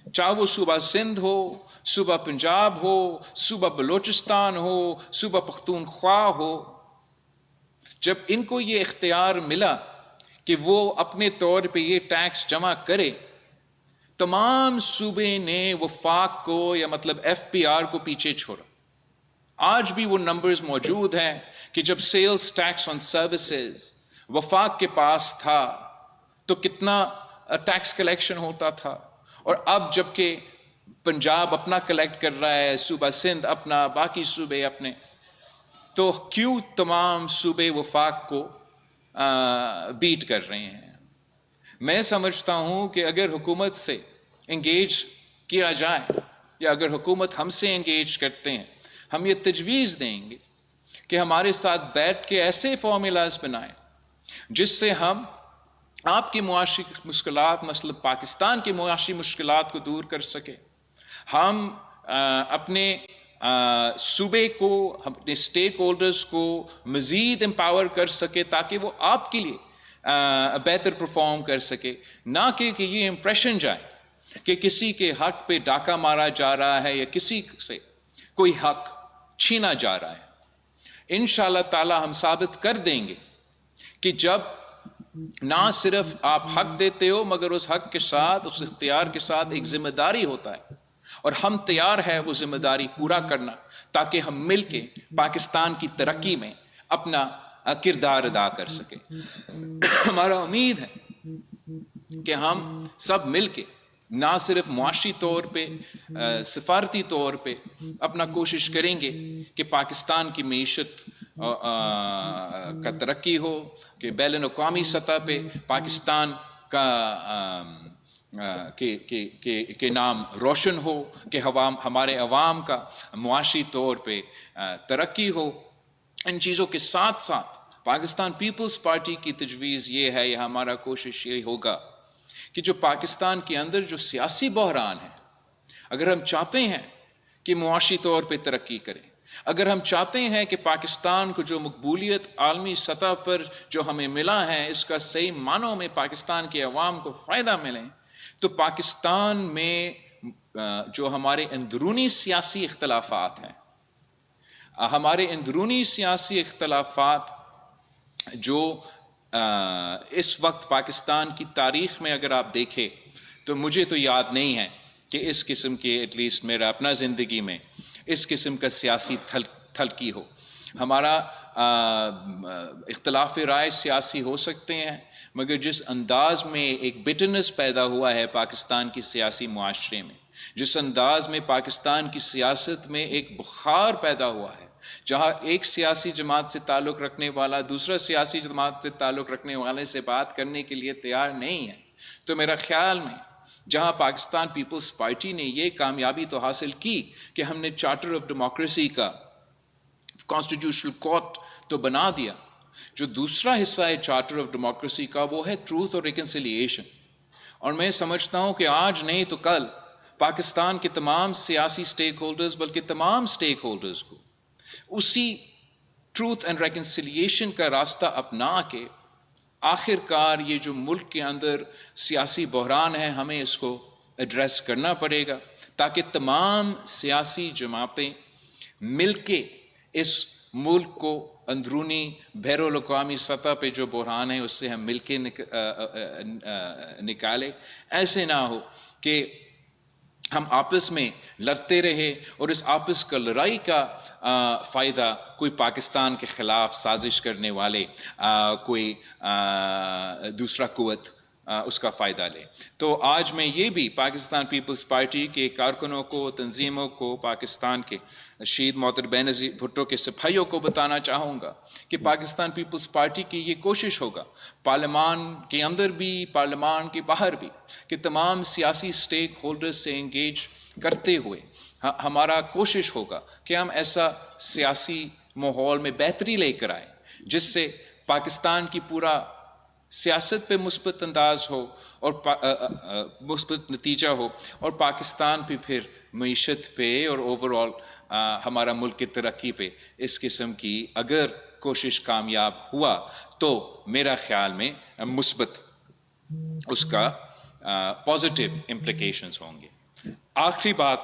[SPEAKER 1] چاہے وہ صوبہ سندھ ہو، صوبہ پنجاب ہو، صوبہ بلوچستان ہو، صوبہ پختونخوا ہو، جب ان کو یہ اختیار ملا کہ وہ اپنے طور پہ یہ ٹیکس جمع کرے، تمام صوبے نے وفاق کو یا مطلب ایف پی آر کو پیچھے چھوڑا۔ آج بھی وہ نمبرز موجود ہیں کہ جب سیلز ٹیکس آن سروسز وفاق کے پاس تھا تو کتنا ٹیکس کلیکشن ہوتا تھا، اور اب جب کہ پنجاب اپنا کلیکٹ کر رہا ہے، صوبہ سندھ اپنا، باقی صوبے اپنے، تو کیوں تمام صوبے وفاق کو بیٹ کر رہے ہیں؟ میں سمجھتا ہوں کہ اگر حکومت سے انگیج کیا جائے یا اگر حکومت ہم سے انگیج کرتے ہیں، ہم یہ تجویز دیں گے کہ ہمارے ساتھ بیٹھ کے ایسے فارمولاز بنائیں جس سے ہم آپ کی معاشی مشکلات، مثلا پاکستان کی معاشی مشکلات کو دور کر سکیں، ہم اپنے صوبے کو، اپنے اسٹیک ہولڈرز کو مزید امپاور کر سکے تاکہ وہ آپ کے لیے بہتر پرفارم کر سکے، نہ کہ یہ امپریشن جائے کہ کسی کے حق پہ ڈاکہ مارا جا رہا ہے یا کسی سے کوئی حق چھینا جا رہا ہے۔ انشاءاللہ تعالی ہم ثابت کر دیں گے کہ جب نہ صرف آپ حق دیتے ہو مگر اس حق کے ساتھ، اس اختیار کے ساتھ ایک ذمہ داری ہوتا ہے، اور ہم تیار ہیں وہ ذمہ داری پورا کرنا تاکہ ہم مل کے پاکستان کی ترقی میں اپنا کردار ادا کر سکیں۔ ہمارا امید ہے کہ ہم سب مل کے نہ صرف معاشی طور پہ، سفارتی طور پہ اپنا کوشش کریں گے کہ پاکستان کی معیشت کا ترقی ہو، کہ بین الاقوامی سطح پہ پاکستان کا کہ نام روشن ہو، کہ ہمارے عوام کا معاشی طور پہ ترقی ہو۔ ان چیزوں کے ساتھ ساتھ پاکستان پیپلز پارٹی کی تجویز یہ ہے، یا ہمارا کوشش یہ ہوگا کہ جو پاکستان کے اندر جو سیاسی بحران ہے، اگر ہم چاہتے ہیں کہ معاشی طور پہ ترقی کریں، اگر ہم چاہتے ہیں کہ پاکستان کو جو مقبولیت عالمی سطح پر جو ہمیں ملا ہے اس کا صحیح معنوں میں پاکستان کے عوام کو فائدہ ملے، تو پاکستان میں جو ہمارے اندرونی سیاسی اختلافات ہیں، ہمارے اندرونی سیاسی اختلافات جو اس وقت پاکستان کی تاریخ میں اگر آپ دیکھیں تو مجھے تو یاد نہیں ہے کہ اس قسم کے، ایٹ لیسٹ میرا اپنا زندگی میں اس قسم کا سیاسی تھلکی ہو. ہمارا اختلاف رائے سیاسی ہو سکتے ہیں، مگر جس انداز میں ایک بٹرنس پیدا ہوا ہے پاکستان کی سیاسی معاشرے میں، جس انداز میں پاکستان کی سیاست میں ایک بخار پیدا ہوا ہے، جہاں ایک سیاسی جماعت سے تعلق رکھنے والا دوسرا سیاسی جماعت سے تعلق رکھنے والے سے بات کرنے کے لیے تیار نہیں ہے، تو میرا خیال میں جہاں پاکستان پیپلز پارٹی نے یہ کامیابی تو حاصل کی کہ ہم نے چارٹر آف ڈیموکریسی کا کانسٹیٹیوشنل کورٹ تو بنا دیا، جو دوسرا حصہ ہے چارٹر آف ڈیموکریسی کا وہ ہے ٹروتھ اور ریکنسیلیشن. اور میں سمجھتا ہوں کہ آج نہیں تو کل پاکستان کے تمام سیاسی سٹیک ہولڈرز، بلکہ تمام سٹیک ہولڈرز کو اسی ٹروتھ اینڈ ریکنسیلیشن کا راستہ اپنا کے آخر کار یہ جو ملک کے اندر سیاسی بحران ہے ہمیں اس کو ایڈریس کرنا پڑے گا، تاکہ تمام سیاسی جماعتیں مل کے اس ملک کو اندرونی بین الاقوامی سطح پہ جو بحران ہے اس سے ہم مل کے نکالے. ایسے نہ ہو کہ ہم آپس میں لڑتے رہے اور اس آپس کا لڑائی کا فائدہ کوئی پاکستان کے خلاف سازش کرنے والے کوئی دوسرا قوت اس کا فائدہ لے. تو آج میں یہ بھی پاکستان پیپلز پارٹی کے کارکنوں کو، تنظیموں کو، پاکستان کے شہید محترم بینظیر بھٹو کے سپاہیوں کو بتانا چاہوں گا کہ پاکستان پیپلز پارٹی کی یہ کوشش ہوگا، پارلیمان کے اندر بھی پارلیمان کے باہر بھی، کہ تمام سیاسی سٹیک ہولڈرز سے انگیج کرتے ہوئے ہمارا کوشش ہوگا کہ ہم ایسا سیاسی ماحول میں بہتری لے کر آئیں جس سے پاکستان کی پورا سیاست پہ مثبت انداز ہو اور مثبت نتیجہ ہو، اور پاکستان پہ پھر معیشت پہ اور اوور آل ہمارا ملک کی ترقی پہ اس قسم کی اگر کوشش کامیاب ہوا تو میرا خیال میں مثبت اس کا پازیٹیو امپلیکیشنز ہوں گے. آخری بات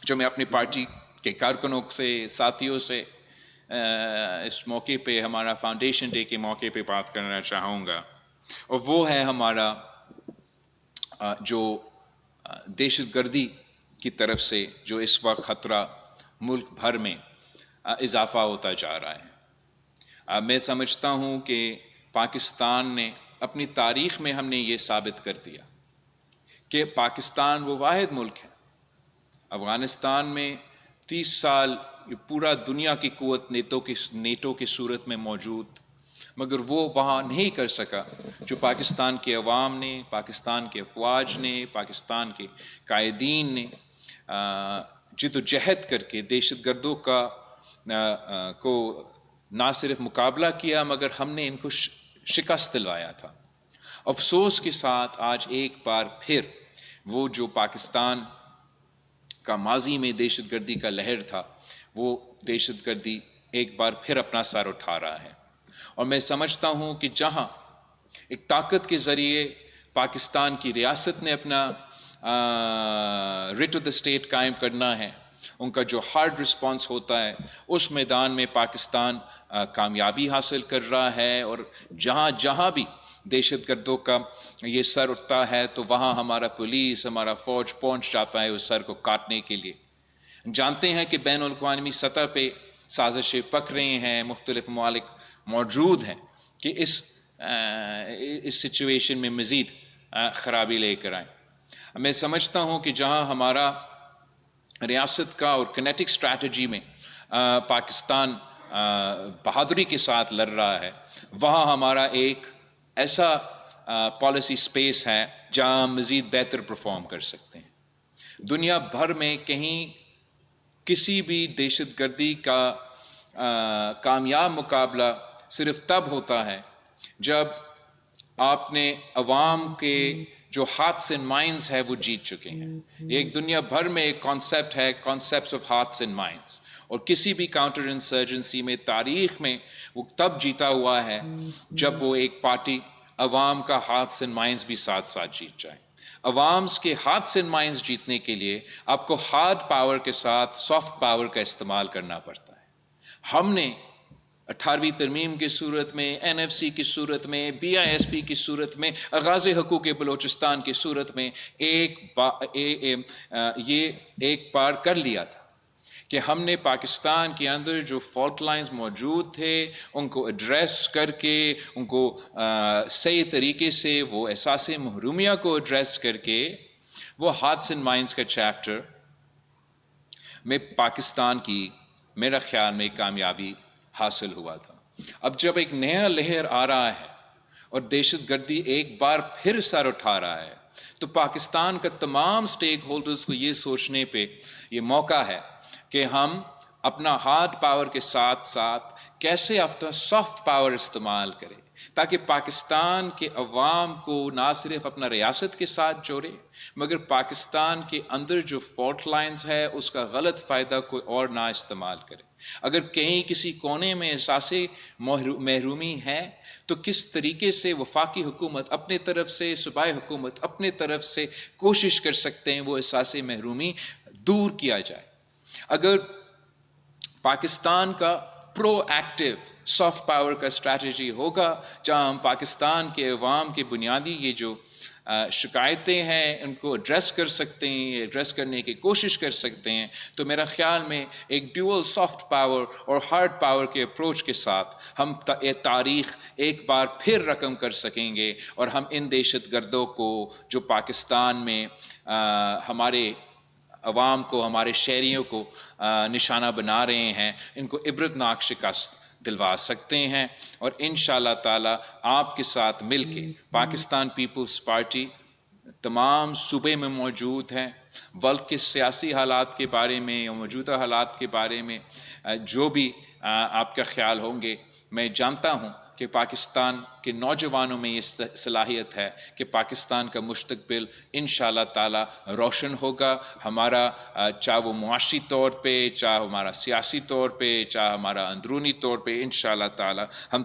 [SPEAKER 1] جو میں اپنی پارٹی کے کارکنوں سے، ساتھیوں سے اس موقع پہ، ہمارا فاؤنڈیشن ڈے کے موقع پہ بات کرنا چاہوں گا، اور وہ ہے ہمارا جو دہشت گردی کی طرف سے جو اس وقت خطرہ ملک بھر میں اضافہ ہوتا جا رہا ہے. میں سمجھتا ہوں کہ پاکستان نے اپنی تاریخ میں ہم نے یہ ثابت کر دیا کہ پاکستان وہ واحد ملک ہے. افغانستان میں 30 سال پورا دنیا کی قوت نیٹو کی صورت میں موجود، مگر وہ وہاں نہیں کر سکا جو پاکستان کے عوام نے، پاکستان کے افواج نے، پاکستان کے قائدین نے جد و جہد کر کے دہشت گردوں کو نہ صرف مقابلہ کیا مگر ہم نے ان کو شکست دلوایا تھا. افسوس کے ساتھ آج ایک بار پھر وہ جو پاکستان کا ماضی میں دہشت گردی کا لہر تھا، وہ دہشت گردی ایک بار پھر اپنا سر اٹھا رہا ہے. اور میں سمجھتا ہوں کہ جہاں ایک طاقت کے ذریعے پاکستان کی ریاست نے اپنا ریٹ آف دا اسٹیٹ قائم کرنا ہے، ان کا جو ہارڈ رسپانس ہوتا ہے اس میدان میں پاکستان کامیابی حاصل کر رہا ہے. اور جہاں جہاں بھی دہشت گردوں کا یہ سر اٹھتا ہے تو وہاں ہمارا پولیس، ہمارا فوج پہنچ جاتا ہے اس سر کو کاٹنے کے لیے. جانتے ہیں کہ بین الاقوامی سطح پہ سازشیں پک رہی ہیں، مختلف ممالک موجود ہیں کہ اس سچویشن میں مزید خرابی لے کر آئیں. میں سمجھتا ہوں کہ جہاں ہمارا ریاست کا اور کنیٹک اسٹریٹجی میں پاکستان بہادری کے ساتھ لڑ رہا ہے، وہاں ہمارا ایک ایسا پالیسی سپیس ہے جہاں ہم مزید بہتر پرفارم کر سکتے ہیں. دنیا بھر میں کہیں کسی بھی دہشت گردی کا کامیاب مقابلہ صرف تب ہوتا ہے جب آپ نے عوام کے جو ہارٹس اینڈ مائنڈز ہے وہ جیت چکے ہیں۔ ایک دنیا بھر میں ایک کانسیپٹ ہے، concepts of hearts and minds, اور کسی بھی کاؤنٹر انسرجنسی میں تاریخ میں وہ تب جیتا ہوا ہے جب وہ ایک پارٹی عوام کا ہارٹس اینڈ مائنڈز بھی ساتھ ساتھ جیت جائے۔ عوامس کے ہارٹس اینڈ مائنڈز جیتنے کے لیے آپ کو ہارڈ پاور کے ساتھ سافٹ پاور کا استعمال کرنا پڑتا ہے۔ ہم نے 18ویں ترمیم کی صورت میں، این ایف سی کی صورت میں، بی آئی ایس پی کی صورت میں، آغاز حقوق بلوچستان کی صورت میں یہ ایک بار کر لیا تھا کہ ہم نے پاکستان کے اندر جو فالٹ لائنز موجود تھے ان کو ایڈریس کر کے، ان کو صحیح طریقے سے وہ احساس محرومیہ کو ایڈریس کر کے، وہ ہارٹس اینڈ مائنڈز کا چیپٹر میں پاکستان کی میرا خیال میں کامیابی حاصل ہوا تھا۔ اب جب ایک نیا لہر آ رہا ہے اور دہشت گردی ایک بار پھر سر اٹھا رہا ہے، تو پاکستان کا تمام سٹیک ہولڈرز کو یہ سوچنے پہ یہ موقع ہے کہ ہم اپنا ہارڈ پاور کے ساتھ ساتھ کیسے اپنا سافٹ پاور استعمال کریں تاکہ پاکستان کے عوام کو نہ صرف اپنا ریاست کے ساتھ جوڑے، مگر پاکستان کے اندر جو فالٹ لائنز ہے اس کا غلط فائدہ کوئی اور نہ استعمال کرے۔ اگر کہیں کسی کونے میں احساس محرومی ہے تو کس طریقے سے وفاقی حکومت اپنے طرف سے، صوبائی حکومت اپنے طرف سے کوشش کر سکتے ہیں وہ احساس محرومی دور کیا جائے۔ اگر پاکستان کا پرو ایکٹیو سافٹ پاور کا اسٹریٹجی ہوگا جہاں ہم پاکستان کے عوام کے بنیادی یہ جو شکایتیں ہیں ان کو ایڈریس کر سکتے ہیں، ایڈریس کرنے کی کوشش کر سکتے ہیں، تو میرا خیال میں ایک ڈیول سافٹ پاور اور ہارڈ پاور کے اپروچ کے ساتھ ہم تاریخ ایک بار پھر رقم کر سکیں گے، اور ہم ان دہشت گردوں کو جو پاکستان میں ہمارے عوام کو، ہمارے شہریوں کو نشانہ بنا رہے ہیں، ان کو عبرتناک شکست دلوا سکتے ہیں۔ اور انشاءاللہ تعالی آپ کے ساتھ مل کے پاکستان پیپلز پارٹی تمام صوبے میں موجود ہیں، ملک کے سیاسی حالات کے بارے میں، موجودہ حالات کے بارے میں جو بھی آپ کا خیال ہوں گے، میں جانتا ہوں کہ پاکستان کے نوجوانوں میں یہ صلاحیت ہے کہ پاکستان کا مستقبل انشاءاللہ تعالی روشن ہوگا۔ ہمارا چاہے وہ معاشی طور پہ، چاہے ہمارا سیاسی طور پہ، چاہے ہمارا اندرونی طور پہ، انشاءاللہ تعالی ہم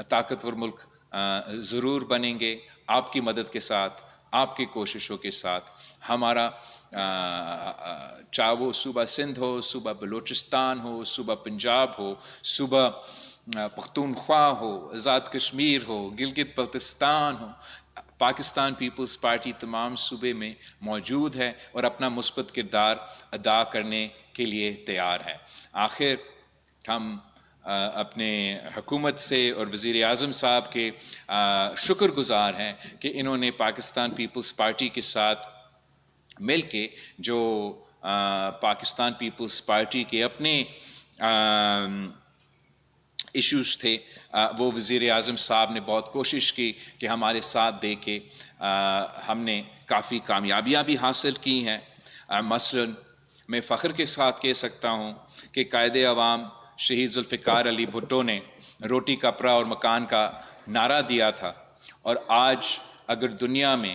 [SPEAKER 1] طاقتور ملک ضرور بنیں گے، آپ کی مدد کے ساتھ، آپ کی کوششوں کے ساتھ۔ ہمارا چاہے وہ صوبہ سندھ ہو، صوبہ بلوچستان ہو، صوبہ پنجاب ہو، صوبہ پختونخوا ہو، آزاد کشمیر ہو، گلگت بلتستان ہو، پاکستان پیپلز پارٹی تمام صوبے میں موجود ہے اور اپنا مثبت کردار ادا کرنے کے لیے تیار ہے۔ آخر ہم اپنے حکومت سے اور وزیر اعظم صاحب کے شکر گزار ہیں کہ انہوں نے پاکستان پیپلز پارٹی کے ساتھ مل کے جو پاکستان پیپلز پارٹی کے اپنے ایشوز تھے وہ وزیر اعظم صاحب نے بہت کوشش کی کہ ہمارے ساتھ دے کے ہم نے کافی کامیابیاں بھی حاصل کی ہیں۔ مثلاً میں فخر کے ساتھ کہہ سکتا ہوں کہ قائد عوام شہید ذوالفقار علی بھٹو نے روٹی کپڑا اور مکان کا نعرہ دیا تھا، اور آج اگر دنیا میں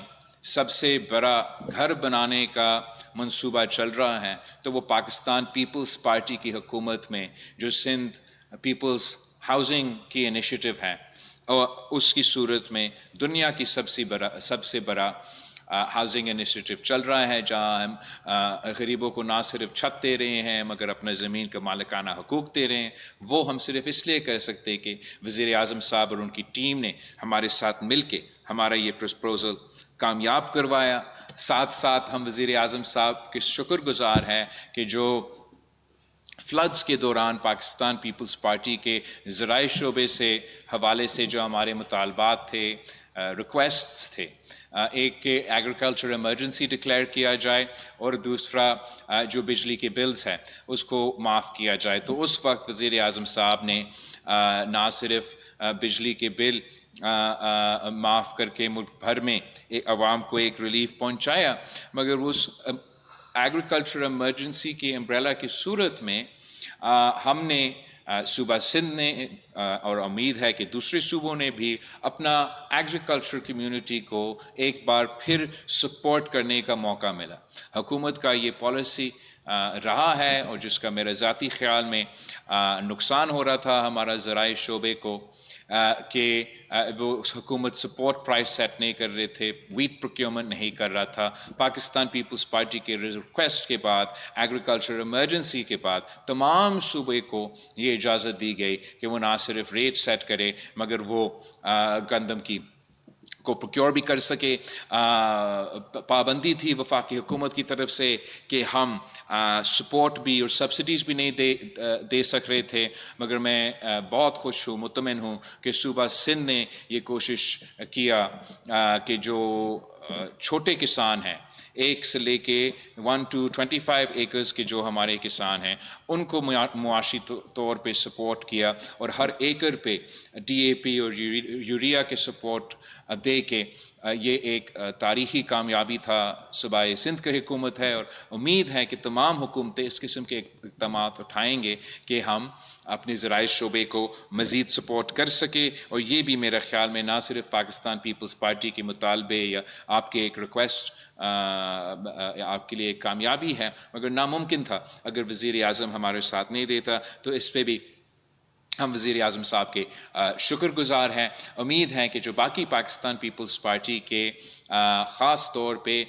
[SPEAKER 1] سب سے بڑا گھر بنانے کا منصوبہ چل رہا ہے تو وہ پاکستان پیپلز پارٹی کی حکومت میں جو سندھ پیپلز ہاؤسنگ کی انیشیٹو ہے، اور اس کی صورت میں دنیا کی سب سے بڑا ہاؤسنگ انیشیٹو چل رہا ہے، جہاں ہم غریبوں کو نہ صرف چھت دے رہے ہیں مگر اپنا زمین کا مالکانہ حقوق دے رہے ہیں۔ وہ ہم صرف اس لیے کر سکتے کہ وزیر اعظم صاحب اور ان کی ٹیم نے ہمارے ساتھ مل کے ہمارا یہ پروپوزل کامیاب کروایا۔ ساتھ ساتھ ہم وزیر اعظم صاحب کے شکر گزار ہیں کہ جو فلڈز کے دوران پاکستان پیپلز پارٹی کے زرعی شعبے سے حوالے سے جو ہمارے مطالبات تھے، ریکویسٹس تھے، ایک کہ ایگریکلچر ایمرجنسی ڈکلیئر کیا جائے اور دوسرا جو بجلی کے بلز ہیں اس کو معاف کیا جائے، تو اس وقت وزیر اعظم صاحب نے نہ صرف بجلی کے بل معاف کر کے ملک بھر میں عوام کو ایک ریلیف پہنچایا، مگر اس ایگریکلچر ایمرجنسی کی امبریلا کی صورت میں ہم نے صوبہ سندھ نے اور امید ہے کہ دوسرے صوبوں نے بھی اپنا ایگریکلچر کمیونٹی کو ایک بار پھر سپورٹ کرنے کا موقع ملا. حکومت کا یہ پالیسی رہا ہے اور جس کا میرے ذاتی خیال میں نقصان ہو رہا تھا ہمارا زرعی شعبے کو کہ وہ حکومت سپورٹ پرائس سیٹ نہیں کر رہے تھے, ویٹ پروکیورمنٹ نہیں کر رہا تھا. پاکستان پیپلز پارٹی کے ریکویسٹ کے بعد, ایگریکلچر ایمرجنسی کے بعد, تمام صوبے کو یہ اجازت دی گئی کہ وہ نہ صرف ریٹ سیٹ کرے مگر وہ گندم کی کو پروکیور بھی کر سکے. پابندی تھی وفاقی حکومت کی طرف سے کہ ہم سپورٹ بھی اور سبسڈیز بھی نہیں دے سک رہے تھے, مگر میں بہت خوش ہوں, مطمئن ہوں کہ صوبہ سندھ نے یہ کوشش کیا کہ جو چھوٹے کسان ہیں, 1 سے لے کے 1 to 25 ایکرز کے جو ہمارے کسان ہیں, ان کو معاشی طور پہ سپورٹ کیا اور ہر ایکر پہ ڈی اے پی اور یوریا کے سپورٹ دے کے یہ ایک تاریخی کامیابی تھا صوبہ سندھ کی حکومت ہے. اور امید ہے کہ تمام حکومتیں اس قسم کے اقدامات اٹھائیں گے کہ ہم اپنے زرعی شعبے کو مزید سپورٹ کر سکے. اور یہ بھی میرے خیال میں نہ صرف پاکستان پیپلز پارٹی کے مطالبے یا آپ کے ایک ریکویسٹ آپ کے لیے ایک کامیابی ہے, مگر ناممکن تھا اگر وزیر اعظم ہمارے ساتھ نہیں دیتا. تو اس پہ بھی ہم وزیر اعظم صاحب کے شکر گزار ہیں. امید ہے کہ جو باقی پاکستان پیپلز پارٹی کے خاص طور پہ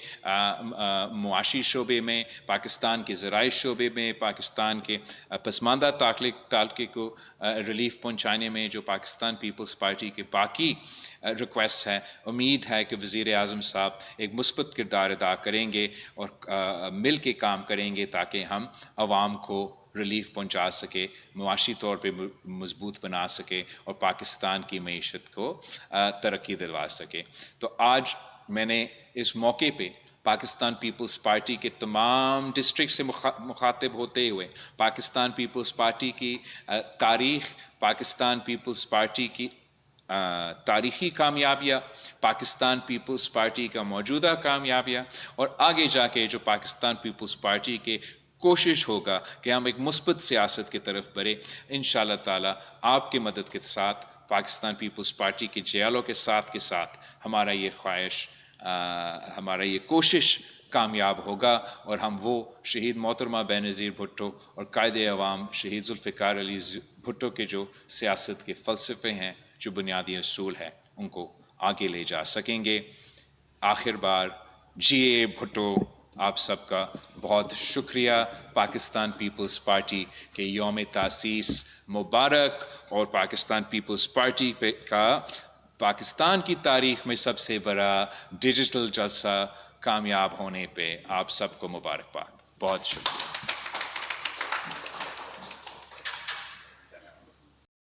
[SPEAKER 1] معاشی شعبے میں, پاکستان کے زرعی شعبے میں, پاکستان کے پسماندہ طبقے کو ریلیف پہنچانے میں جو پاکستان پیپلز پارٹی کے باقی ریکویسٹ ہیں, امید ہے کہ وزیر اعظم صاحب ایک مثبت کردار ادا کریں گے اور مل کے کام کریں گے تاکہ ہم عوام کو ریلیف پہنچا سکے, معاشی طور پہ مضبوط بنا سکے اور پاکستان کی معیشت کو ترقی دلوا سکے. تو آج میں نے اس موقع پہ پاکستان پیپلز پارٹی کے تمام ڈسٹرکٹ سے مخاطب ہوتے ہوئے پاکستان پیپلز پارٹی کی تاریخ, پاکستان پیپلز پارٹی کی تاریخی کامیابیاں, پاکستان پیپلز پارٹی کا موجودہ کامیابیاں, اور آگے جا کے جو پاکستان پیپلز پارٹی کے کوشش ہوگا کہ ہم ایک مثبت سیاست کی طرف بڑھیں. انشاءاللہ تعالی آپ کی مدد کے ساتھ پاکستان پیپلز پارٹی کے جیالوں کے ساتھ ہمارا یہ خواہش, ہمارا یہ کوشش کامیاب ہوگا, اور ہم وہ شہید محترمہ بے نظیر بھٹو اور قائد عوام شہید ذوالفقار علی بھٹو کے جو سیاست کے فلسفے ہیں, جو بنیادی اصول ہیں, ان کو آگے لے جا سکیں گے. آخر بار جی اے بھٹو, آپ سب کا بہت شکریہ. پاکستان پیپلز پارٹی کے یوم تاسیس مبارک, اور پاکستان پیپلز پارٹی کا پاکستان کی تاریخ میں سب سے بڑا ڈیجیٹل جلسہ کامیاب ہونے پہ آپ سب کو مبارکباد. بہت شکریہ.